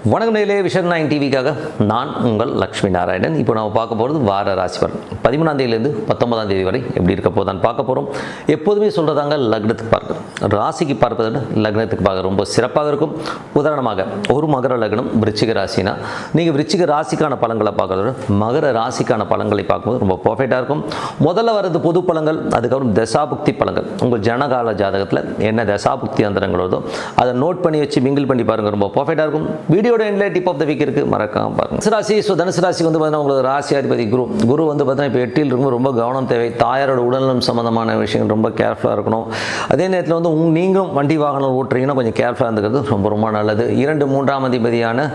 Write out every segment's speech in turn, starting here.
வணக்கம் நேயர்களே, விஷன் 9 டிவிக்காக நான் உங்கள் லக்ஷ்மி நாராயணன். இப்போ நம்ம பார்க்க போகிறது வார ராசி பலன் 13ஆம் தேதியிலேருந்து 19ஆம் தேதி வரை எப்படி இருக்க போதான்னு பார்க்க போகிறோம். எப்போதுமே சொல்கிறதாங்க, லக்னத்துக்கு பார்க்க, ராசிக்கு பார்ப்பதை விட லக்னத்துக்கு பார்க்க ரொம்ப சிறப்பாக இருக்கும். உதாரணமாக ஒரு மகர லக்னம் விருச்சிக ராசினா நீங்கள் விருச்சிக ராசிக்கான பலன்களை பார்க்கறத விட மகர ராசிக்கான பலன்களை பார்க்கும்போது ரொம்ப பர்ஃபெக்டாக இருக்கும். முதல்ல வர்றது பொது பலன்கள், அதுக்கப்புறம் தசாபுக்தி பலன்கள். உங்கள் ஜனகால ஜாதகத்தில் என்ன தசாபுக்தி அந்தரங்களோ அதை நோட் பண்ணி வச்சு மிங்கிள் பண்ணி பாருங்கள், ரொம்ப பர்ஃபெக்டாக இருக்கும். வீடியோட எண்ட்ல டிப் ஆஃப் த வீக் இருக்குது, மறக்காம பாருங்க. தனுசு ராசி. ஸோ தனுசு ராசி வந்து பார்த்தீங்கன்னா உங்களுக்கு ராசி அதிபதி குரு வந்து பார்த்தீங்கன்னா இப்போ 8ல் இருக்கும். ரொம்ப கவனம் தேவை. தாயாரோட உடல்நலம் சம்மந்தமான விஷயங்கள் ரொம்ப கேர்ஃபுல்லாக இருக்கணும். அதே நேரத்தில் வந்து நீங்களும் வண்டி வாகனம் ஓட்டுறீங்கன்னா கொஞ்சம் கேர்ஃபுல்லாக இருந்துக்கிறது ரொம்ப ரொம்ப நல்லது. 2, 3ஆம் அதிபதியான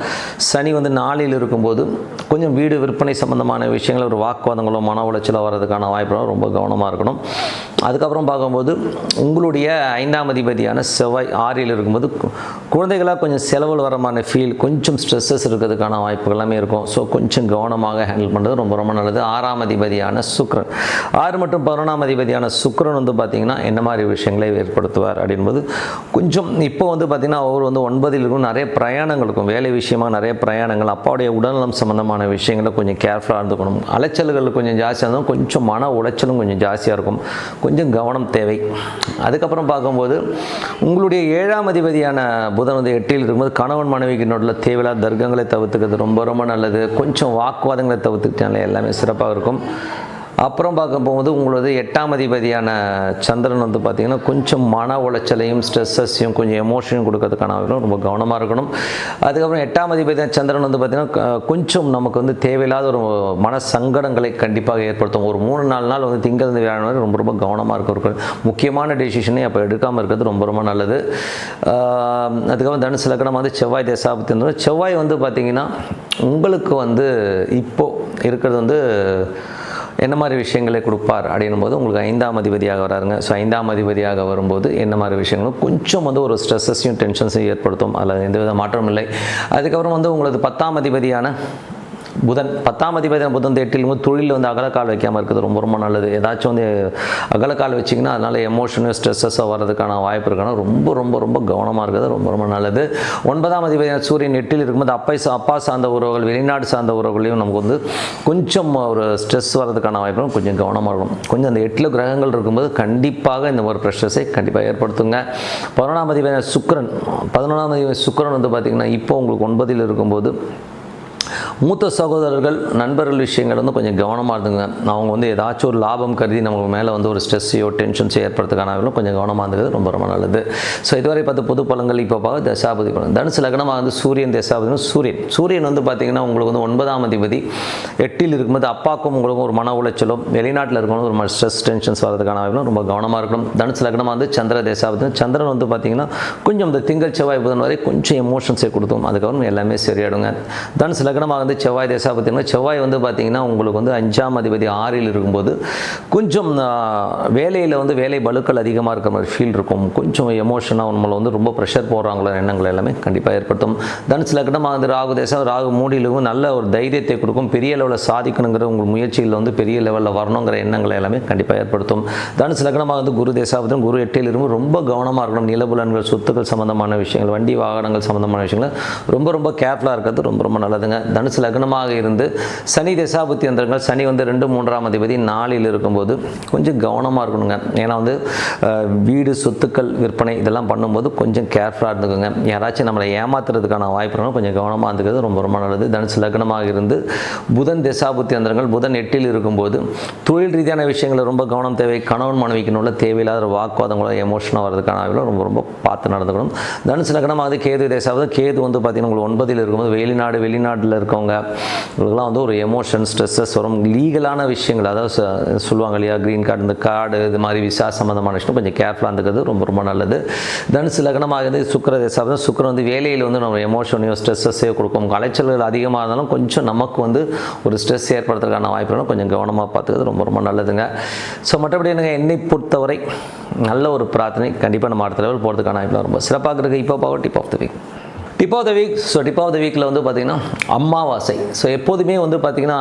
சனி வந்து 4ல் இருக்கும்போது கொஞ்சம் வீடு விற்பனை சம்மந்தமான விஷயங்கள் ஒரு வாக்குவாதங்களோ மன உளைச்சலோ வர்றதுக்கான வாய்ப்புகளும் ரொம்ப கவனமாக இருக்கணும். அதுக்கப்புறம் பார்க்கும்போது உங்களுடைய 5ஆம் அதிபதியான செவ்வாய் 6ல் இருக்கும்போது குழந்தைகளாக கொஞ்சம் செலவில் வரமான ஃபீல், கொஞ்சம் ஸ்ட்ரெஸ்ஸஸ் இருக்கிறதுக்கான வாய்ப்புகள் எல்லாமே இருக்கும். ஸோ கொஞ்சம் கவனமாக ஹேண்டில் பண்ணுறது ரொம்ப ரொம்ப நல்லது. 6ஆம் அதிபதியான சுக்கிரன், 6 மற்றும் 11ஆம் அதிபதியான சுக்கிரன் வந்து பார்த்திங்கன்னா என்ன மாதிரி விஷயங்களை ஏற்படுத்துவார் அப்படின்போது கொஞ்சம் இப்போ வந்து பார்த்திங்கன்னா அவர் வந்து 9ல் இருக்கும். நிறைய பிரயாணங்கள் இருக்கும், வேலை விஷயமாக நிறைய பிரயாணங்கள், அப்பாவுடைய உடல்நலம் சம்மந்தமான விஷயங்களை கொஞ்சம் கேர்ஃபுல்லாக இருந்துக்கணும். அலைச்சல்கள் கொஞ்சம் ஜாஸ்தியாக இருந்தாலும் கொஞ்சம் மன உளைச்சலும் கொஞ்சம் ஜாஸ்தியாக இருக்கும், கொஞ்சம் கவனம் தேவை. அதுக்கப்புறம் பார்க்கும்போது உங்களுடைய 7ஆம் அதிபதியான புதன் வந்து 8ல் இருக்கும்போது கணவன் மனைவிக்கு நோட்டில் தேவையில்லாத தர்க்கங்களை தவிர்த்துக்கிறது ரொம்ப ரொம்ப நல்லது. கொஞ்சம் வாக்குவாதங்களை தவிர்த்துக்கிட்டாலே எல்லாமே சிறப்பாக இருக்கும். அப்புறம் பார்க்க போகும்போது உங்களது 8ஆம் அதிபதியான சந்திரன் வந்து பார்த்திங்கன்னா கொஞ்சம் மன உளைச்சலையும் ஸ்ட்ரெஸ்ஸையும் கொஞ்சம் எமோஷனையும் கொடுக்கறதுக்கான ரொம்ப கவனமாக இருக்கணும். அதுக்கப்புறம் 8ஆம் அதிபதியான சந்திரன் வந்து பார்த்திங்கன்னா கொஞ்சம் நமக்கு வந்து தேவையில்லாத ஒரு மன சங்கடங்களை கண்டிப்பாக ஏற்படுத்தும். ஒரு 3-4 நாள் வந்து திங்கள் வியாழன் ரொம்ப ரொம்ப கவனமாக இருக்க முக்கியமான டெசிஷனை அப்போ எடுக்காமல் இருக்கிறது ரொம்ப ரொம்ப நல்லது. அதுக்கப்புறம் தனுசு லக்னம் வந்து செவ்வாய் தசாபுத்தி. செவ்வாய் வந்து பார்த்திங்கன்னா உங்களுக்கு வந்து இப்போது இருக்கிறது வந்து என்ன மாதிரி விஷயங்களை கொடுப்பார் அப்படின்னும் போது உங்களுக்கு 5ஆம் அதிபதியாக வராருங்க. ஸோ 5ஆம் அதிபதியாக வரும்போது என்ன மாதிரி விஷயங்களும் கொஞ்சம் வந்து ஒரு ஸ்ட்ரெஸ்ஸையும் டென்ஷன்ஸையும் ஏற்படுத்தும், அதில் எந்தவித மாற்றமும் இல்லை. அதுக்கப்புறம் வந்து உங்களது 10ஆம் அதிபதியான புதன், 10ஆம் அதிபதியான புதன் 8ல் தொழிலில் வந்து அகலக்கால் வைக்காமல் இருக்கிறது ரொம்ப ரொம்ப நல்லது. ஏதாச்சும் வந்து அகலக்கால் வச்சிங்கன்னா அதனால் எமோஷனல் ஸ்ட்ரெஸ்ஸஸாக வர்றதுக்கான வாய்ப்பு இருக்கான ரொம்ப ரொம்ப ரொம்ப கவனமாக இருக்கிறது ரொம்ப ரொம்ப நல்லது. 9ஆம் அதிபதியான சூரியன் 8ல் இருக்கும்போது அப்பா சார்ந்த உறவுகள், வெளிநாடு சார்ந்த உறவுகளையும் நமக்கு வந்து கொஞ்சம் ஒரு ஸ்ட்ரெஸ் வர்றதுக்கான வாய்ப்பும் கொஞ்சம் கவனமாக இருக்கணும். கொஞ்சம் அந்த 8ல் கிரகங்கள் இருக்கும்போது கண்டிப்பாக இந்த ஒரு ப்ரெஷர்ஸை கண்டிப்பாக ஏற்படுத்துங்க. 11ஆம் அதிபதியான சுக்கிரன், 11ஆம் அதிபதி சுக்கிரன் வந்து பார்த்திங்கன்னா இப்போ உங்களுக்கு 9ல் இருக்கும்போது மூத்த சகோதரர்கள் நண்பர்கள் விஷயங்கள் வந்து கொஞ்சம் கவனமாக இருந்துங்க. அவங்க வந்து ஏதாச்சும் ஒரு லாபம் கருதி நமக்கு மேலே வந்து ஒரு ஸ்ட்ரெஸ்ஸையோ டென்ஷன்ஸோ ஏற்படுறதுக்கான கொஞ்சம் கவனமாக இருந்தது ரொம்ப ரொம்ப நல்லது. ஸோ இதுவரை 10 பொது பலன்கள். இப்போ பார்க்க தசாபதி பலன். தனுசு லக்னமாக வந்து சூரியன் தசாபதி. சூரியன் வந்து பார்த்திங்கன்னா உங்களுக்கு வந்து 9ஆம் அதிபதி 8ல் இருக்கும்போது அப்பாவுக்கும் உங்களுக்கும் ஒரு மன உளைச்சலும், வெளிநாட்டில் இருக்கணும் ஒரு ஸ்ட்ரெஸ் டென்ஷன்ஸ் வரதுக்கான ரொம்ப கவனமாக இருக்கணும். தனுசு லக்னமாக வந்து சந்திர தசாபதி. சந்திரன் வந்து பார்த்திங்கன்னா கொஞ்சம் இந்த திங்கள் செவ்வாய் புதன் வரை கொஞ்சம் எமோஷன்ஸை கொடுத்தோம், அதுக்கப்புறம் எல்லாமே சரியாயிடுங்க. தனுசு லக்னமாக வந்து செவ்வாய் தசா பார்த்திங்கன்னா செவ்வாய் வந்து பார்த்திங்கன்னா உங்களுக்கு வந்து 5ஆம் அதிபதி 6ல் இருக்கும்போது கொஞ்சம் வேலையில் வந்து வேலை பலுக்கள் அதிகமாக இருக்கிற மாதிரி ஃபீல் இருக்கும். கொஞ்சம் எமோஷனாக நம்மளை வந்து ரொம்ப ப்ரெஷர் போடுறாங்களோ எண்ணங்கள் எல்லாமே கண்டிப்பாக ஏற்படுத்தும். தனுசு லக்னமாக வந்து ராகு தசா, ராகு 3லும் நல்ல ஒரு தைரியத்தை கொடுக்கும். பெரிய லெவலில் சாதிக்கணுங்கிற உங்கள் முயற்சியில் வந்து பெரிய லெவலில் வரணுங்கிற எண்ணங்களை எல்லாமே கண்டிப்பாக ஏற்படுத்தும். தனுசு லக்னமாக வந்து குரு தசாபதி. குரு 8ல் இருக்கும். ரொம்ப கவனமாக இருக்கணும். நிலபுலன்கள், சொத்துக்கள் சம்மந்தமான விஷயங்கள், வண்டி வாகனங்கள் சம்மந்தமான விஷயங்கள் ரொம்ப ரொம்ப கேர்ஃபுல்லாக இருக்கிறது ரொம்ப ரொம்ப நல்லதுங்க. தனுசு லக்னமாக இருந்து சனி தசாபுத்தி அந்தரங்கள், சனி வந்து 2, 3ஆம் அதிபதி 4ல் இருக்கும்போது கொஞ்சம் கவனமாக இருக்கணுங்க. ஏன்னா வந்து வீடு சொத்துக்கள் விற்பனை இதெல்லாம் பண்ணும்போது கொஞ்சம் கேர்ஃபுல்லாக இருந்துக்குங்க. யாராச்சும் நம்மளை ஏமாத்துறதுக்கான வாய்ப்பு கொஞ்சம் கவனமாக இருந்துக்கிறது ரொம்ப ரொம்ப நல்லது. தனுசு லக்னமாக இருந்து புதன் தசாபுத்தி அந்தரங்கள், புதன் 8ல் இருக்கும்போது தொழில் ரீதியான விஷயங்கள் ரொம்ப கவனம் தேவை. கணவன் மனைவிக்கு உள்ள தேவையில்லாத வாக்குவாதங்களோ எமோஷனாக வர்றதுக்கான ரொம்ப ரொம்ப பார்த்து நடந்துக்கணும். தனுசு லக்னமாக கேது தசாபதி. கேது வந்து பார்த்திங்கன்னா உங்களுக்கு 9ல் இருக்கும்போது வெளிநாட்டில் இருக்கவங்க இவங்கெல்லாம் வந்து ஒரு எமோஷன் ஸ்ட்ரெஸ்ஸஸ் வரும். லீகலான விஷயங்கள், அதாவது சொல்லுவாங்க இல்லையா, க்ரீன் கார்டு, இந்த கார்டு, இது மாதிரி விசா சம்மந்தமான விஷயம் கொஞ்சம் கேர்ஃபுல்லாக இருந்துக்கிறது ரொம்ப ரொம்ப நல்லது. தனுசு லக்னமாக இருந்து சுக்கிர தசாபதி. சுக்கிரன் வந்து வேலையில் வந்து நம்ம எமோஷனையோ ஸ்ட்ரெஸ்ஸஸையோ கொடுக்கும். அலைச்சல்கள் அதிகமாக இருந்தாலும் கொஞ்சம் நமக்கு வந்து ஒரு ஸ்ட்ரெஸ் ஏற்படுத்துறதுக்கான வாய்ப்புகளும் கொஞ்சம் கவனமாக பார்த்துக்கிறது ரொம்ப ரொம்ப நல்லதுங்க. ஸோ மற்றபடி என்னை பொறுத்தவரை நல்ல ஒரு பிரார்த்தனை கண்டிப்பாக நம்ம அடுத்த லெவல் போகிறதுக்கான வாய்ப்பு ரொம்ப சிறப்பாக இருக்குது. இப்போ tip of the week. Tip of the week. So tip of the வீக்கில் வந்து பார்த்திங்கன்னா அமாவாசை. ஸோ எப்போதுமே வந்து பார்த்திங்கன்னா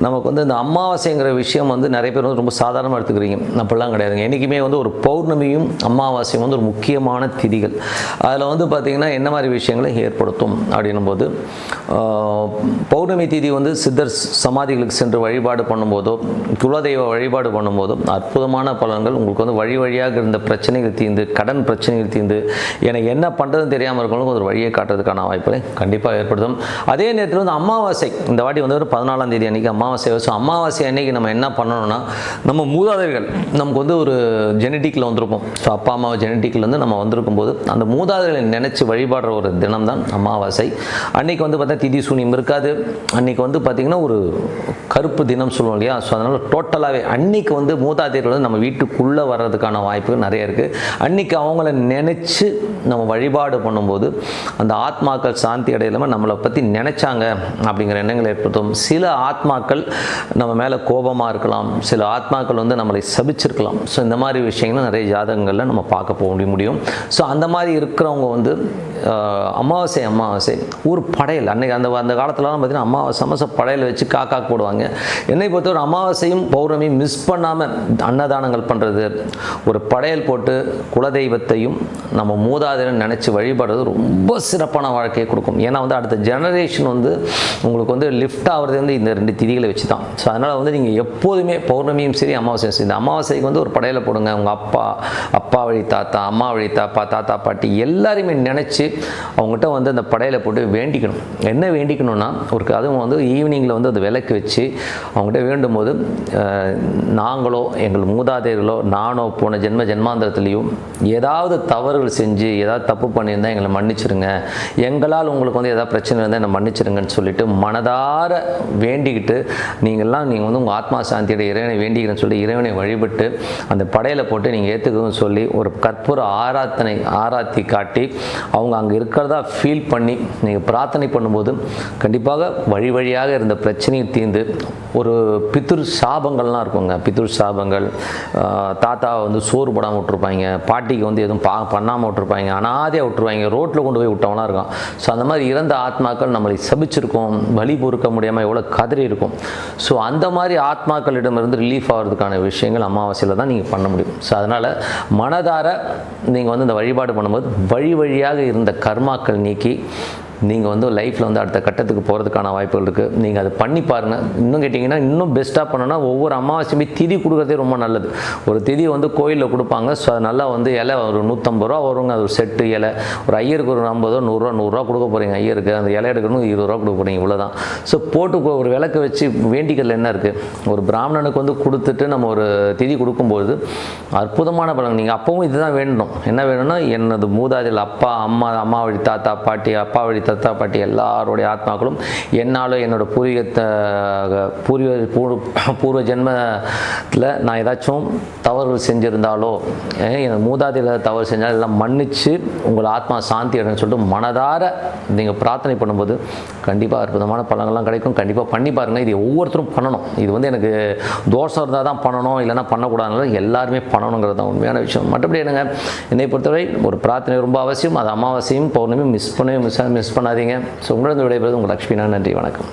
நமக்கு வந்து இந்த அமாவாசைங்கிற விஷயம் வந்து நிறைய பேர் வந்து ரொம்ப சாதாரணமாக எடுத்துக்கிறீங்க. அப்படிலாம் கிடையாதுங்க. என்றைக்குமே வந்து ஒரு பௌர்ணமியும் அமாவாசையும் வந்து ஒரு முக்கியமான திதிகள். அதில் வந்து பார்த்திங்கன்னா என்ன மாதிரி விஷயங்களை ஏற்படுத்தும் அப்படின்னும் போது, பௌர்ணமி திதி வந்து சித்தர் சமாதிகளுக்கு சென்று வழிபாடு பண்ணும்போதோ குலதெய்வ வழிபாடு பண்ணும்போதோ அற்புதமான பலன்கள் உங்களுக்கு வந்து வழி வழியாக இருந்த பிரச்சனைகள் தீர்ந்து, கடன் பிரச்சனைகள் தீர்ந்து, எனக்கு என்ன பண்ணுறதுன்னு தெரியாமல் இருக்கவங்களுக்கு ஒரு வழியை காட்டுறதுக்கான வாய்ப்புகளை கண்டிப்பாக ஏற்படுத்தும். அதே நேரத்தில் வந்து அமாவாசை, இந்த வாட்டி வந்து ஒரு 14ஆம் தேதி அன்றைக்கி அமாவாசை. ஸோ அமாவாசை அன்றைக்கி நம்ம என்ன பண்ணணும்னா, நம்ம மூதாதையர்கள் நமக்கு வந்து ஒரு ஜெனட்டிக்கில் வந்திருப்போம். ஸோ அப்பா அம்மா ஜெனட்டிக்கில் வந்து நம்ம வந்திருக்கும் போது அந்த மூதாதையர்களை நினச்சி வழிபாடுற ஒரு தினம் தான் அமாவாசை. அன்றைக்கி வந்து பார்த்தா திதி சூனியம் இருக்காது. அன்றைக்கி வந்து பார்த்திங்கன்னா ஒரு கருப்பு தினம் சொல்லுவோம் இல்லையா. ஸோ அதனால் டோட்டலாகவே அன்றைக்கி வந்து மூதாதையர்கள் வந்து நம்ம வீட்டுக்குள்ளே வர்றதுக்கான வாய்ப்புகள் நிறைய இருக்குது. அன்றைக்கி அவங்கள நினச்சி நம்ம வழிபாடு பண்ணும்போது அந்த ஆத்மாக்கள் சாந்தி அடையிலாமல் நம்மளை பற்றி நினச்சாங்க அப்படிங்கிற எண்ணங்கள் ஏற்படுத்தும். சில ஆத்மாக்கள் நம்ம மேலே கோபமாக இருக்கலாம், சில ஆத்மாக்கள் வந்து நம்மளை சபிச்சிருக்கலாம். ஸோ இந்த மாதிரி விஷயங்களும் நிறைய ஜாதகங்களில் நம்ம பார்க்க போக முடியும். ஸோ அந்த மாதிரி இருக்கிறவங்க வந்து அமாவாசை ஒரு படையல் அன்றைக்கி அந்த காலத்துலலாம் பார்த்திங்கன்னா அமாவாசை படையல் வச்சு காக்கா போடுவாங்க. என்னை பொறுத்தவரை அமாவாசையும் பௌர்ணமியும் மிஸ் பண்ணாமல் அன்னதானங்கள் பண்ணுறது, ஒரு படையல் போட்டு குலதெய்வத்தையும் நம்ம மூதாதையரை நினச்சி வழிபடுறது ரொம்ப சிறப்பான வாழ்க்கையை கொடுக்கும். ஏன்னா வந்து அடுத்த ஜெனரேஷன் வந்து உங்களுக்கு வந்து லிஃப்ட் ஆகிறது வந்து இந்த 2 திதிகளை வச்சு தான். ஸோ அதனால் வந்து நீங்கள் எப்போதுமே பௌர்ணமியும் சரி அமாவாசையும் சரி, இந்த அமாவாசைக்கு வந்து ஒரு படையலை போடுங்க. உங்கள் அப்பா வழி தாத்தா, அம்மா வழி தாத்தா பாட்டி எல்லாரையுமே நினச்சி அவங்ககிட்ட வந்து அந்த படையலை போட்டு வேண்டிக்கணும். என்ன வேண்டிக்கணும்னா, அதுவும் வந்து ஈவினிங்கில் வந்து அது விளக்கு வச்சு அவங்ககிட்ட வேண்டும் போது, நாங்களோ எங்கள் மூதாதையர்களோ நானோ போன ஜென்மாந்திரத்துலேயும் ஏதாவது தவறுகள் செஞ்சு ஏதாவது தப்பு பண்ணியிருந்தால் எங்களை மன்னிச்சிருங்க, எங்களால் உங்களுக்கு வந்து ஏதாவது பிரச்சனை இருந்தால் என்னை மன்னிச்சிருங்கன்னு சொல்லிட்டு மனதார வேண்டிக்கிட்டு நீங்கள் வந்து உங்கள் ஆத்மா சாந்தியோட இறைவனை வேண்டிக்கிறேன்னு சொல்லி இறைவனை வழிபட்டு அந்த படையலை போட்டு நீங்கள் ஏற்றுக்கணும்னு சொல்லி ஒரு கற்பூர ஆராத்தி காட்டி அவங்க அங்கே இருக்கிறதா ஃபீல் பண்ணி நீங்கள் பிரார்த்தனை பண்ணும்போது கண்டிப்பாக வழியாக இருந்த பிரச்சனையை தீர்ந்து ஒரு பித்ரு சாபங்கள்லாம் இருக்குங்க. பித்ரு சாபங்கள், தாத்தா வந்து சோறு போடாமல் விட்டுருப்பாங்க, பாட்டிக்கு வந்து எதுவும் பண்ணாமல் விட்டுருப்பாங்க, அனாதையாக விட்டுருவாங்க, ரோட்டில் கொண்டு போய் விட்டவங்களாம் இருக்கும். ஸோ அந்த மாதிரி இறந்த ஆத்மாக்கள் நம்மளை சபிச்சிருக்கோம், வலி பொறுக்க முடியாமல் எவ்வளோ கதறி இருக்கும். ஸோ அந்த மாதிரி ஆத்மாக்களிடமிருந்து ரிலீஃப் ஆகிறதுக்கான விஷயங்கள் அமாவாசையில் தான் நீங்கள் பண்ண முடியும். ஸோ அதனால் மனதார நீங்கள் வந்து இந்த வழிபாடு பண்ணும்போது வழியாக இருந்த கர்மாக்கள் நீக்கி நீங்கள் வந்து லைஃப்பில் வந்து அடுத்த கட்டத்துக்கு போகிறதுக்கான வாய்ப்புகள் இருக்குது. நீங்கள் அதை பண்ணி பாருங்கள். இன்னும் கேட்டிங்கன்னா இன்னும் பெஸ்ட்டாக பண்ணணும்னா ஒவ்வொரு அமாவாசையுமே திதி கொடுக்குறதே ரொம்ப நல்லது. ஒரு திதி வந்து கோயிலில் கொடுப்பாங்க. ஸோ அது நல்லா வந்து இலை ஒரு 150 ரூபா வருங்க. அது ஒரு செட்டு இலை. ஒரு ஐயருக்கு ஒரு 50 100 கொடுக்க போகிறீங்க. ஐயருக்கு அந்த இலை எடுக்கணும் 20 ரூபா கொடுக்க போகிறீங்க, இவ்வளோதான். ஸோ போட்டு ஒரு விளக்கு வச்சு வேண்டிக்கல என்ன இருக்குது, ஒரு பிராமணனுக்கு வந்து கொடுத்துட்டு நம்ம ஒரு திதி கொடுக்கும்போது அற்புதமான பலன். நீங்கள் அப்பவும் இதுதான் வேண்டணும். என்ன வேணும்னா, எனது மூதாதையர்கள் அம்மா வழி தாத்தா பாட்டி, அப்பா வழி தாத்தா பாட்டி எல்லாருடைய ஆத்மாக்களும் என்னாலும் என்னோட பூர்வ ஜென்மத்தில் நான் ஏதாச்சும் தவறுகள் செஞ்சுருந்தாலோ, என் மூதாதையர்கள் தவறு செஞ்சாலும் எல்லாம் மன்னித்து உங்கள் ஆத்மா சாந்தி அடைன்னு சொல்லிட்டு மனதார நீங்கள் பிரார்த்தனை பண்ணும்போது கண்டிப்பாக அற்புதமான பலன்கள்லாம் கிடைக்கும். கண்டிப்பாக பண்ணி பாருங்கள். இது ஒவ்வொருத்தரும் பண்ணணும். இது வந்து எனக்கு தோஷம் இருந்தால் தான் பண்ணணும், இல்லைனா பண்ணக்கூடாதுனால எல்லாருமே பண்ணணுங்கிறது தான் உண்மையான விஷயம். மற்றபடி என்னங்க, என்னை பொறுத்தவரை ஒரு பிரார்த்தனை ரொம்ப அவசியம். அது அமாவாசையும் பௌர்ணமியும் மிஸ் பண்ணாதீங்க. ஸோ உங்களிடம் விடைபெறுவது உங்கள் லக்ஷ்மி. நன்றி, வணக்கம்.